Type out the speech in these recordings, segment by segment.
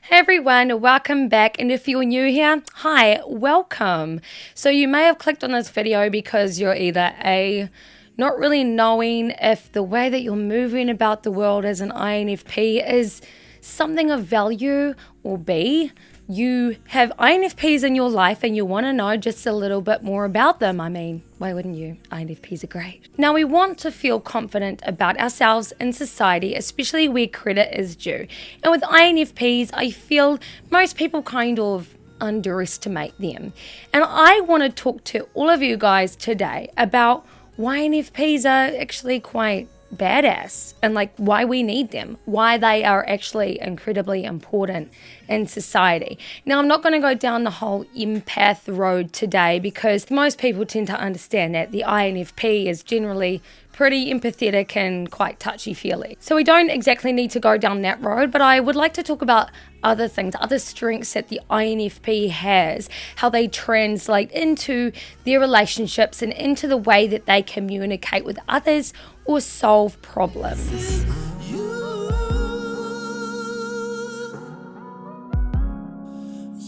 Hey everyone, welcome back, and if you're new here, hi, welcome. So you may have clicked on this video because you're either A, not really knowing if the way that you're moving about the world as an INFP is something of value, or B, you have INFPs in your life and you want to know just a little bit more about them. I mean, why wouldn't you? INFPs are great. Now, we want to feel confident about ourselves in society, especially where credit is due. And with INFPs, I feel most people kind of underestimate them. And I want to talk to all of you guys today about why INFPs are actually quite badass and like why we need them, why they are actually incredibly important in society. Now, I'm not going to go down the whole empath road today because most people tend to understand that the INFP is generally pretty empathetic and quite touchy-feely. So we don't exactly need to go down that road, but I would like to talk about other things, other strengths that the INFP has, how they translate into their relationships and into the way that they communicate with others or solve problems.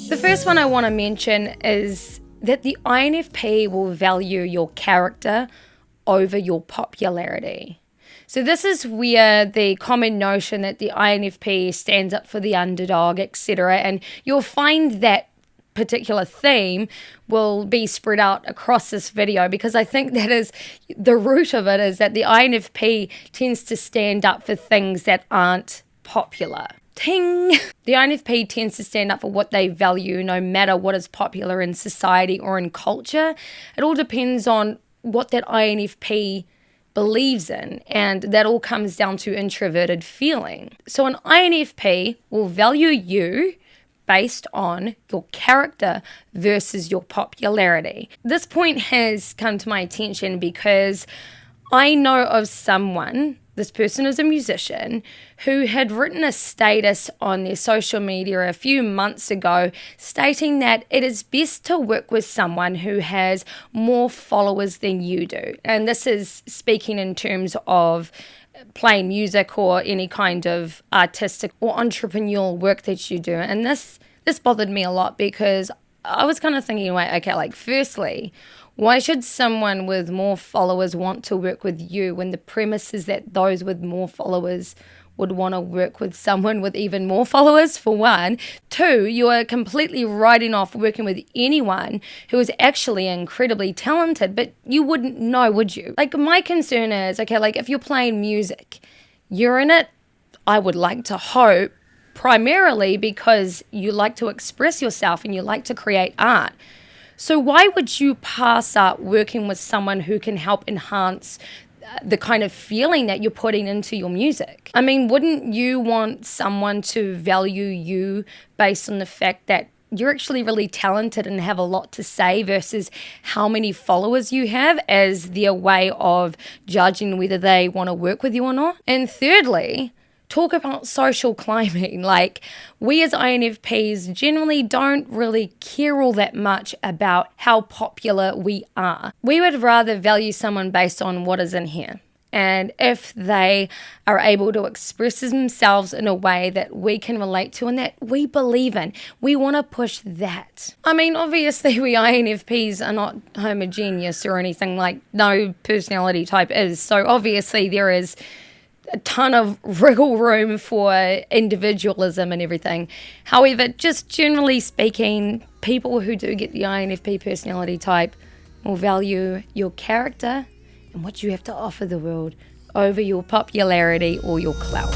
The first one I want to mention is that the INFP will value your character over your popularity. So this is where the common notion that the INFP stands up for the underdog, etc., and you'll find that particular theme will be spread out across this video because I think that is the root of it, is that the INFP tends to stand up for things that aren't popular. Ting! The INFP tends to stand up for what they value no matter what is popular in society or in culture. It all depends on what that INFP believes in, and that all comes down to introverted feeling. So an INFP will value you based on your character versus your popularity. This point has come to my attention because I know of someone, this person is a musician, who had written a status on their social media a few months ago stating that it is best to work with someone who has more followers than you do. And this is speaking in terms of playing music or any kind of artistic or entrepreneurial work that you do. And this bothered me a lot because I was kind of thinking, wait, okay, like firstly, why should someone with more followers want to work with you when the premise is that those with more followers would want to work with someone with even more followers, for one? Two, you are completely writing off working with anyone who is actually incredibly talented, but you wouldn't know, would you? Like, my concern is, okay, like if you're playing music, you're in it, I would like to hope, primarily because you like to express yourself and you like to create art. So why would you pass up working with someone who can help enhance the kind of feeling that you're putting into your music? I mean, wouldn't you want someone to value you based on the fact that you're actually really talented and have a lot to say versus how many followers you have as their way of judging whether they want to work with you or not? And thirdly, talk about social climbing. Like, we as INFPs generally don't really care all that much about how popular we are. We would rather value someone based on what is in here. And if they are able to express themselves in a way that we can relate to and that we believe in, we want to push that. I mean, obviously we INFPs are not homogeneous or anything, like no personality type is. So obviously there is a ton of wriggle room for individualism and everything. However, just generally speaking, people who do get the INFP personality type will value your character and what you have to offer the world over your popularity or your clout.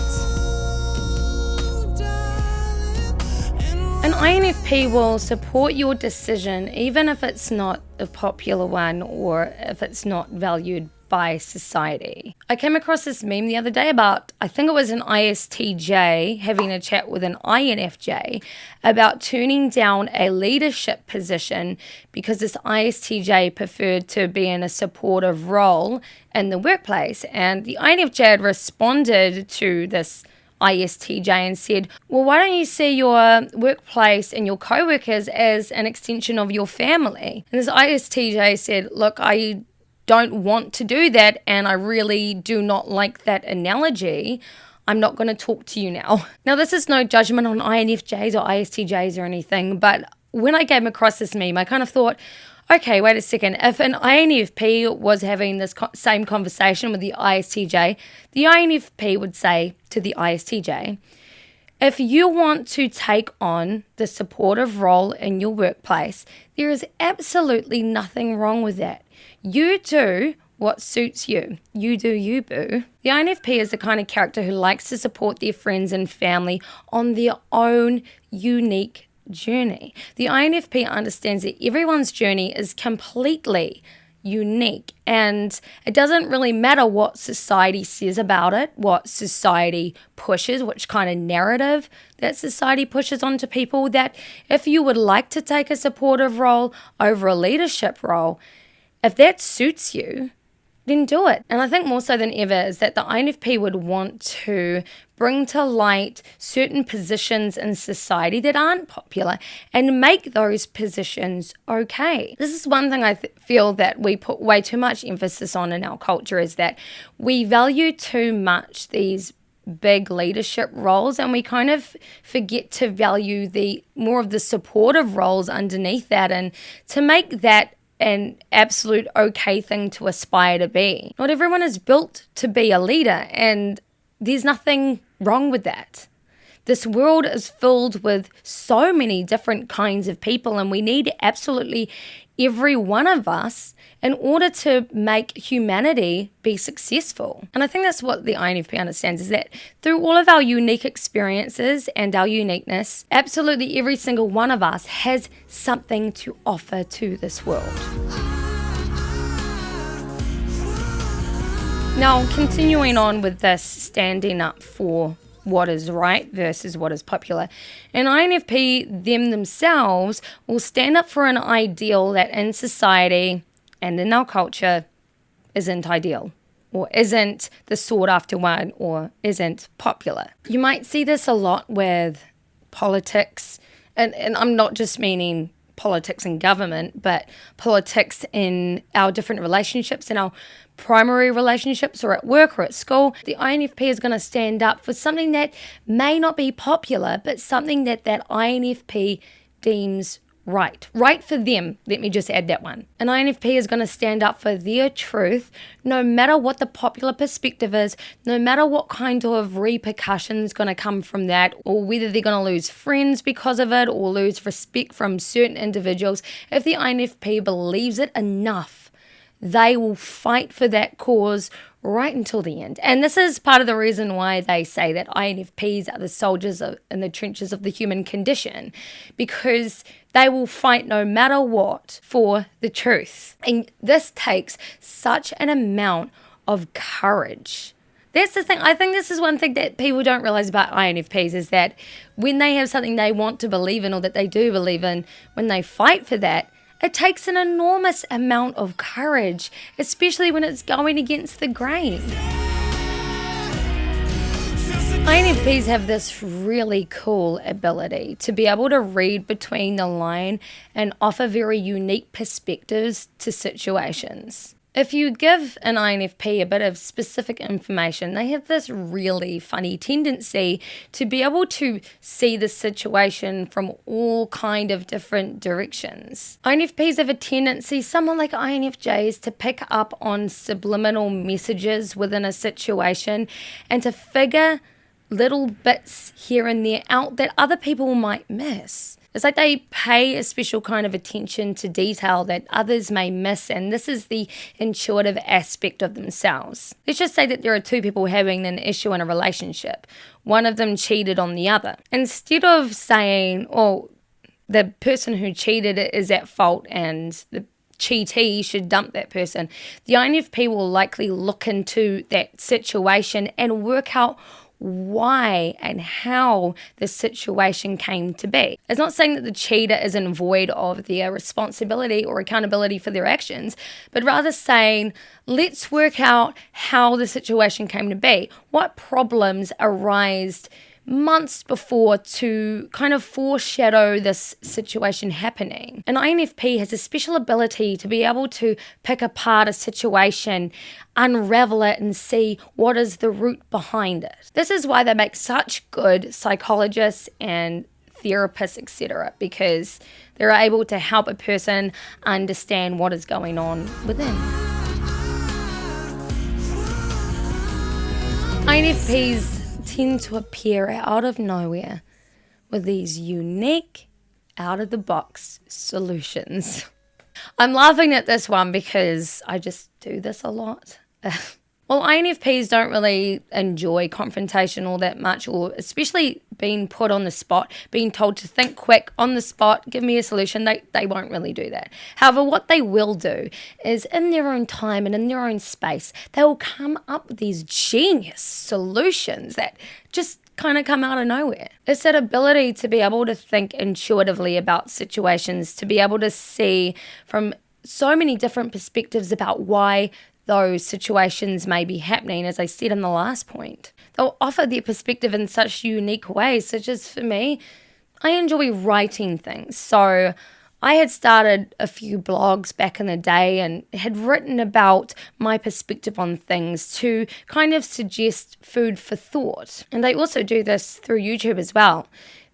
An INFP will support your decision even if it's not a popular one or if it's not valued by society. I came across this meme the other day about, I think it was an ISTJ having a chat with an INFJ about turning down a leadership position because this ISTJ preferred to be in a supportive role in the workplace. And the INFJ had responded to this ISTJ and said, well, why don't you see your workplace and your co-workers as an extension of your family? And this ISTJ said, look, I don't want to do that, and I really do not like that analogy. I'm not going to talk to you now. Now, this is no judgment on INFJs or ISTJs or anything, but when I came across this meme, I kind of thought, okay, wait a second. If an INFP was having this same conversation with the ISTJ, the INFP would say to the ISTJ, if you want to take on the supportive role in your workplace, there is absolutely nothing wrong with that. You do what suits you. You do you, boo. The INFP is the kind of character who likes to support their friends and family on their own unique journey. The INFP understands that everyone's journey is completely unique, and it doesn't really matter what society says about it, what society pushes, which kind of narrative that society pushes onto people, that if you would like to take a supportive role over a leadership role, if that suits you, then do it. And I think more so than ever is that the INFP would want to bring to light certain positions in society that aren't popular and make those positions okay. This is one thing I feel that we put way too much emphasis on in our culture, is that we value too much these big leadership roles, and we kind of forget to value the more of the supportive roles underneath that, and to make that an absolute okay thing to aspire to be. Not everyone is built to be a leader, and there's nothing wrong with that. This world is filled with so many different kinds of people, and we need absolutely every one of us in order to make humanity be successful. And I think that's what the INFP understands, is that through all of our unique experiences and our uniqueness, absolutely every single one of us has something to offer to this world. Now, continuing on with this standing up for what is right versus what is popular, an INFP themselves will stand up for an ideal that in society and in our culture isn't ideal, or isn't the sought after one, or isn't popular. You might see this a lot with politics, and I'm not just meaning politics in government, but politics in our different relationships, in our primary relationships, or at work or at school. The INFP is going to stand up for something that may not be popular, but something that INFP deems right. Right for them. Let me just add that one. An INFP is going to stand up for their truth, no matter what the popular perspective is, no matter what kind of repercussions going to come from that, or whether they're going to lose friends because of it, or lose respect from certain individuals. If the INFP believes it enough, they will fight for that cause right until the end. And this is part of the reason why they say that INFPs are the soldiers in the trenches of the human condition, because they will fight no matter what for the truth. And this takes such an amount of courage. That's the thing. I think this is one thing that people don't realize about INFPs, is that when they have something they want to believe in, or that they do believe in, when they fight for that, it takes an enormous amount of courage, especially when it's going against the grain. INFPs have this really cool ability to be able to read between the line and offer very unique perspectives to situations. If you give an INFP a bit of specific information, they have this really funny tendency to be able to see the situation from all kind of different directions. INFPs have a tendency, somewhat like INFJs, to pick up on subliminal messages within a situation and to figure little bits here and there out that other people might miss. It's like they pay a special kind of attention to detail that others may miss, and this is the intuitive aspect of themselves. Let's just say that there are two people having an issue in a relationship. One of them cheated on the other. Instead of saying, oh, the person who cheated is at fault and the cheatee should dump that person, the INFP will likely look into that situation and work out why and how the situation came to be. It's not saying that the cheater isn't void of their responsibility or accountability for their actions, but rather saying, let's work out how the situation came to be. What problems arised months before to kind of foreshadow this situation happening. An INFP has a special ability to be able to pick apart a situation, unravel it, and see what is the root behind it. This is why they make such good psychologists and therapists, etc., because they're able to help a person understand what is going on within. INFPs tend to appear out of nowhere with these unique, out-of-the-box solutions. I'm laughing at this one because I just do this a lot. Well, INFPs don't really enjoy confrontation all that much, or especially being put on the spot, being told to think quick on the spot, give me a solution. They won't really do that. However, what they will do is in their own time and in their own space, they will come up with these genius solutions that just kind of come out of nowhere. It's that ability to be able to think intuitively about situations, to be able to see from so many different perspectives about why those situations may be happening, as I said in the last point. They'll offer their perspective in such unique ways, such as for me, I enjoy writing things. So I had started a few blogs back in the day and had written about my perspective on things to kind of suggest food for thought. And I also do this through YouTube as well.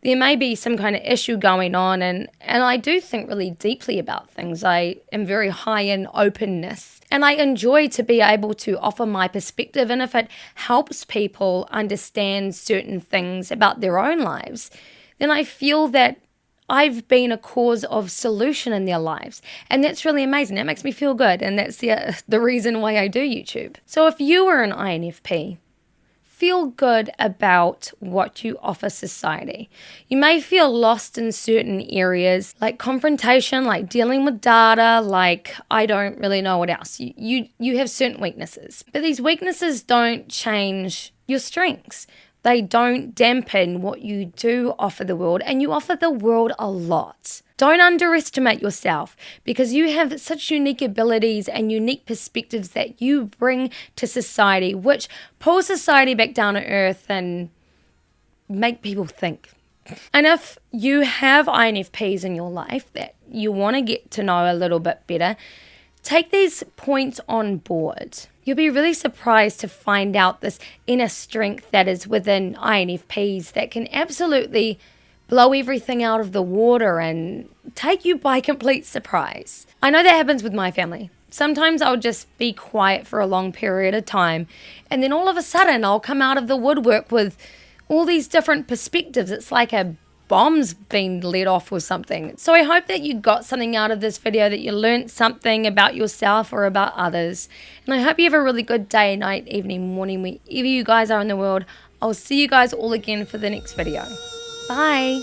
There may be some kind of issue going on, and I do think really deeply about things. I am very high in openness, and I enjoy to be able to offer my perspective, and if it helps people understand certain things about their own lives, then I feel that I've been a cause of solution in their lives, and that's really amazing. That makes me feel good, and that's the reason why I do YouTube. So if you were an INFP, feel good about what you offer society. You may feel lost in certain areas like confrontation, like dealing with data, like I don't really know what else. You have certain weaknesses, but these weaknesses don't change your strengths. They don't dampen what you do offer the world, and you offer the world a lot. Don't underestimate yourself, because you have such unique abilities and unique perspectives that you bring to society, which pull society back down to earth and make people think. And if you have INFPs in your life that you want to get to know a little bit better, take these points on board. You'll be really surprised to find out this inner strength that is within INFPs that can absolutely blow everything out of the water and take you by complete surprise. I know that happens with my family. Sometimes I'll just be quiet for a long period of time, and then all of a sudden I'll come out of the woodwork with all these different perspectives. It's like a bomb's been let off or something. So I hope that you got something out of this video, that you learned something about yourself or about others. And I hope you have a really good day, night, evening, morning, wherever you guys are in the world. I'll see you guys all again for the next video. Bye.